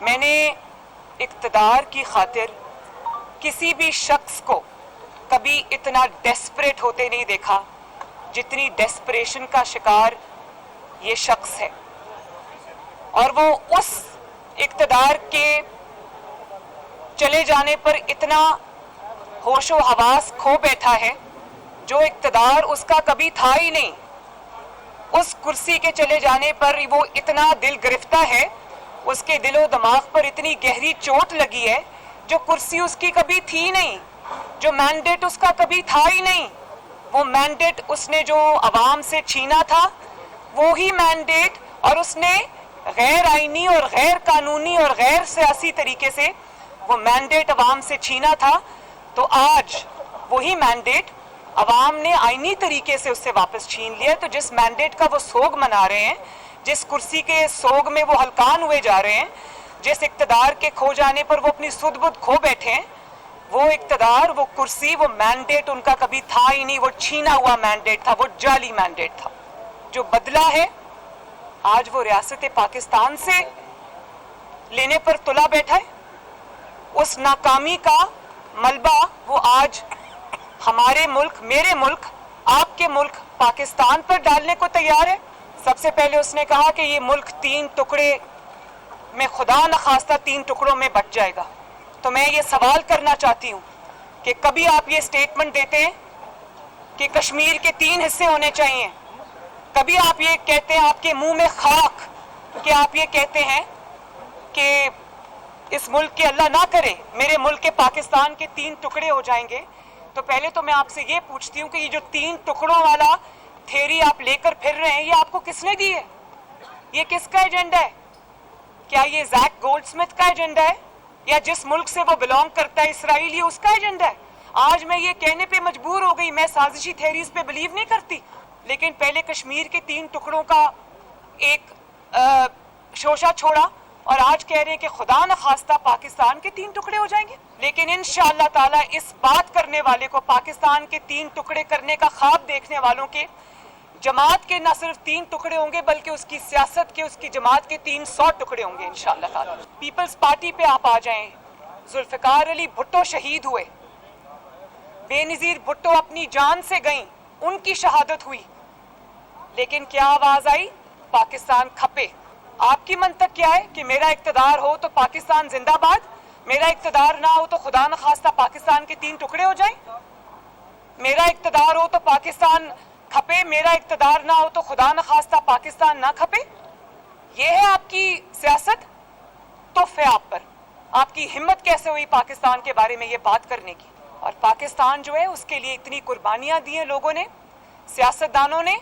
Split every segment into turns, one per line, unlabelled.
میں نے اقتدار کی خاطر کسی بھی شخص کو کبھی اتنا ڈیسپریٹ ہوتے نہیں دیکھا جتنی ڈیسپریشن کا شکار یہ شخص ہے، اور وہ اس اقتدار کے چلے جانے پر اتنا ہوش و حواس کھو بیٹھا ہے جو اقتدار اس کا کبھی تھا ہی نہیں۔ اس کرسی کے چلے جانے پر وہ اتنا دل گرفتہ ہے، اس کے دل و دماغ پر اتنی گہری چوٹ لگی ہے جو کرسی اس کی کبھی تھی نہیں، جو مینڈیٹ اس کا کبھی تھا ہی نہیں۔ وہ مینڈیٹ اس نے جو عوام سے چھینا تھا وہی مینڈیٹ، اور اس نے غیر آئینی اور غیر قانونی اور غیر سیاسی طریقے سے وہ مینڈیٹ عوام سے چھینا تھا، تو آج وہی مینڈیٹ عوام نے آئینی طریقے سے اس سے واپس چھین لیا۔ تو جس مینڈیٹ کا وہ سوگ منا رہے ہیں، جس کرسی کے سوگ میں وہ ہلکان ہوئے جا رہے ہیں، جس اقتدار کے کھو جانے پر وہ اپنی سدھ بدھ کھو بیٹھے ہیں، وہ اقتدار، وہ کرسی، وہ مینڈیٹ ان کا کبھی تھا ہی نہیں، وہ چھینا ہوا مینڈیٹ تھا، وہ جعلی مینڈیٹ تھا۔ جو بدلہ ہے آج وہ ریاست پاکستان سے لینے پر تلا بیٹھا ہے، اس ناکامی کا ملبہ وہ آج ہمارے ملک، میرے ملک، آپ کے ملک پاکستان پر ڈالنے کو تیار ہے۔ سب سے پہلے اس نے کہا کہ یہ ملک 3 ٹکڑے میں، خدا نخواستہ 3 ٹکڑوں میں بٹ جائے گا۔ تو میں یہ سوال کرنا چاہتی ہوں کہ کبھی آپ یہ سٹیٹمنٹ دیتے ہیں کہ کشمیر کے 3 حصے ہونے چاہیے؟ کبھی آپ یہ کہتے ہیں، آپ کے منہ میں خاک، کہ آپ یہ کہتے ہیں کہ اس ملک کے اللہ نہ کرے میرے ملک کے پاکستان کے 3 ٹکڑے ہو جائیں گے؟ تو پہلے تو میں آپ سے یہ پوچھتی ہوں کہ یہ جو 3 ٹکڑوں والا تھیری آپ لے کر پھر رہے ہیں، یہ آپ کو کس نے دی ہے؟ یہ کس کا ایجنڈا ہے؟ کیا یہ زیک گولڈ سمتھ کا ایجنڈا ہے، یا جس ملک سے وہ بلونگ کرتا ہے اسرائیل، یہ اس کا ایجنڈا ہے؟ آج میں یہ کہنے پہ مجبور ہو گئی، میں سازشی تھیریز پہ بلیو نہیں کرتی، لیکن پہلے کشمیر کے 3 ٹکڑوں کا ایک شوشہ چھوڑا، اور آج کہہ رہے ہیں کہ خدا نخواستہ پاکستان کے 3 ٹکڑے ہو جائیں گے۔ لیکن انشاءاللہ تعالیٰ اس بات کرنے والے کو، پاکستان کے 3 ٹکڑے کرنے کا خواب دیکھنے والوں کے، جماعت کے نہ صرف 3 ٹکڑے ہوں گے بلکہ اس کی سیاست کے، اس کی جماعت کے 300 ٹکڑے ہوں گے انشاءاللہ تعالیٰ۔ پیپلز پارٹی پہ آپ آ جائیں، ذوالفقار علی بھٹو شہید ہوئے، بے نظیر بھٹو اپنی جان سے گئیں، ان کی شہادت ہوئی، لیکن کیا آواز آئی؟ پاکستان کھپے۔ آپ کی منطق کیا ہے کہ میرا اقتدار ہو تو پاکستان زندہ باد، میرا اقتدار نہ ہو تو خدا نخواستہ پاکستان کے 3 ٹکڑے ہو جائیں؟ میرا اقتدار ہو تو پاکستان کھپے، میرا اقتدار نہ ہو تو خدا نخواستہ پاکستان نہ کھپے؟ یہ ہے آپ کی سیاست؟ تف ہے آپ پر، آپ کی ہمت کیسے ہوئی پاکستان کے بارے میں یہ بات کرنے کی؟ اور پاکستان جو ہے اس کے لیے اتنی قربانیاں دی ہیں لوگوں نے، سیاستدانوں نے،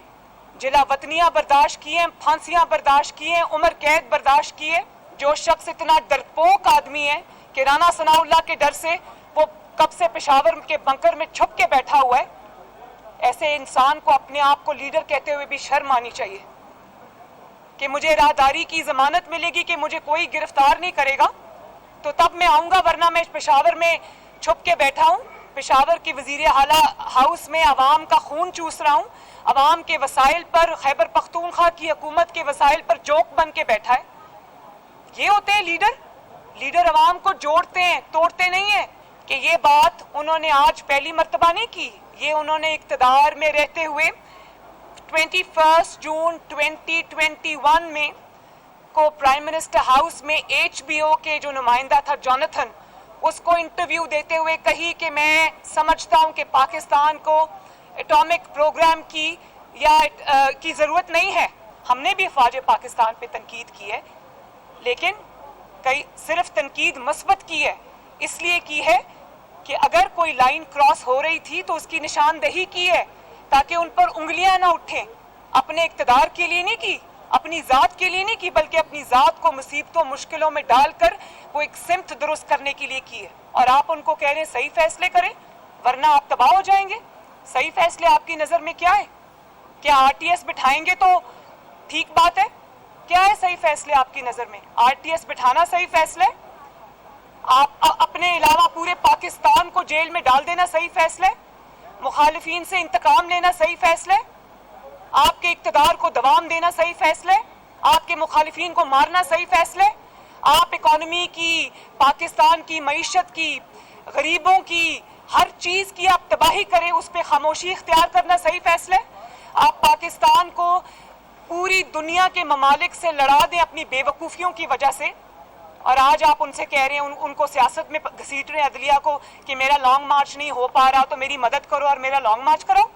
جلا وطنیاں برداشت کی ہیں، پھانسیاں برداشت کی ہیں، عمر قید برداشت کی ہے۔ جو شخص اتنا ڈرپوک آدمی ہے کہ رانا ثناء اللہ کے ڈر سے وہ کب سے پشاور کے بنکر میں چھپ کے بیٹھا ہوا ہے، ایسے انسان کو اپنے آپ کو لیڈر کہتے ہوئے بھی شرم آنی چاہیے کہ مجھے راہداری کی ضمانت ملے گی کہ مجھے کوئی گرفتار نہیں کرے گا تو تب میں آؤں گا، ورنہ میں پشاور میں چھپ کے بیٹھا ہوں، پشاور کی وزیر اعلیٰ ہاؤس میں عوام کا خون چوس رہا ہوں، عوام کے وسائل پر، خیبر پختونخوا کی حکومت کے وسائل پر جوک بن کے بیٹھا ہے۔ یہ ہوتے ہیں لیڈر؟ لیڈر عوام کو جوڑتے ہیں، توڑتے نہیں ہیں۔ کہ یہ بات انہوں نے آج پہلی مرتبہ نہیں کی، یہ انہوں نے اقتدار میں رہتے ہوئے 21 جون 2021 میں کو پرائم منسٹر ہاؤس میں HBO کے جو نمائندہ تھا جوناتھن، اس کو انٹرویو دیتے ہوئے کہی کہ میں سمجھتا ہوں کہ پاکستان کو ایٹامک پروگرام کی ضرورت نہیں ہے۔ ہم نے بھی افواج پاکستان پہ تنقید کی ہے، لیکن صرف تنقید مثبت کی ہے، اس لیے کی ہے کہ اگر کوئی لائن کراس ہو رہی تھی تو اس کی نشاندہی کی ہے تاکہ ان پر انگلیاں نہ اٹھیں۔ اپنے اقتدار کے لیے نہیں کی، اپنی ذات کے لیے نہیں کی، بلکہ اپنی ذات کو مصیبتوں مشکلوں میں ڈال کر وہ ایک سمت درست کرنے کے لیے کی ہے۔ اور آپ ان کو کہہ رہے ہیں صحیح فیصلے کریں ورنہ آپ تباہ ہو جائیں گے۔ صحیح فیصلے آپ کی نظر میں کیا ہے؟ کیا RTS بٹھائیں گے تو ٹھیک بات ہے؟ کیا ہے صحیح فیصلے آپ کی نظر میں؟ RTS بٹھانا صحیح فیصلہ ہے؟ آپ اپنے علاوہ پورے پاکستان کو جیل میں ڈال دینا صحیح فیصلہ ہے؟ مخالفین سے انتقام لینا صحیح فیصلہ ہے؟ آپ کے اقتدار کو دوام دینا صحیح فیصلہ ہے؟ آپ کے مخالفین کو مارنا صحیح فیصلہ ہے؟ آپ اکانومی کی، پاکستان کی معیشت کی، غریبوں کی، ہر چیز کی آپ تباہی کریں، اس پہ خاموشی اختیار کرنا صحیح فیصلہ ہے؟ آپ پاکستان کو پوری دنیا کے ممالک سے لڑا دیں اپنی بے وقوفیوں کی وجہ سے، اور آج آپ ان سے کہہ رہے ہیں، ان کو سیاست میں گھسیٹ رہے ہیں عدلیہ کو کہ میرا لانگ مارچ نہیں ہو پا رہا تو میری مدد کرو اور میرا لانگ مارچ کرو.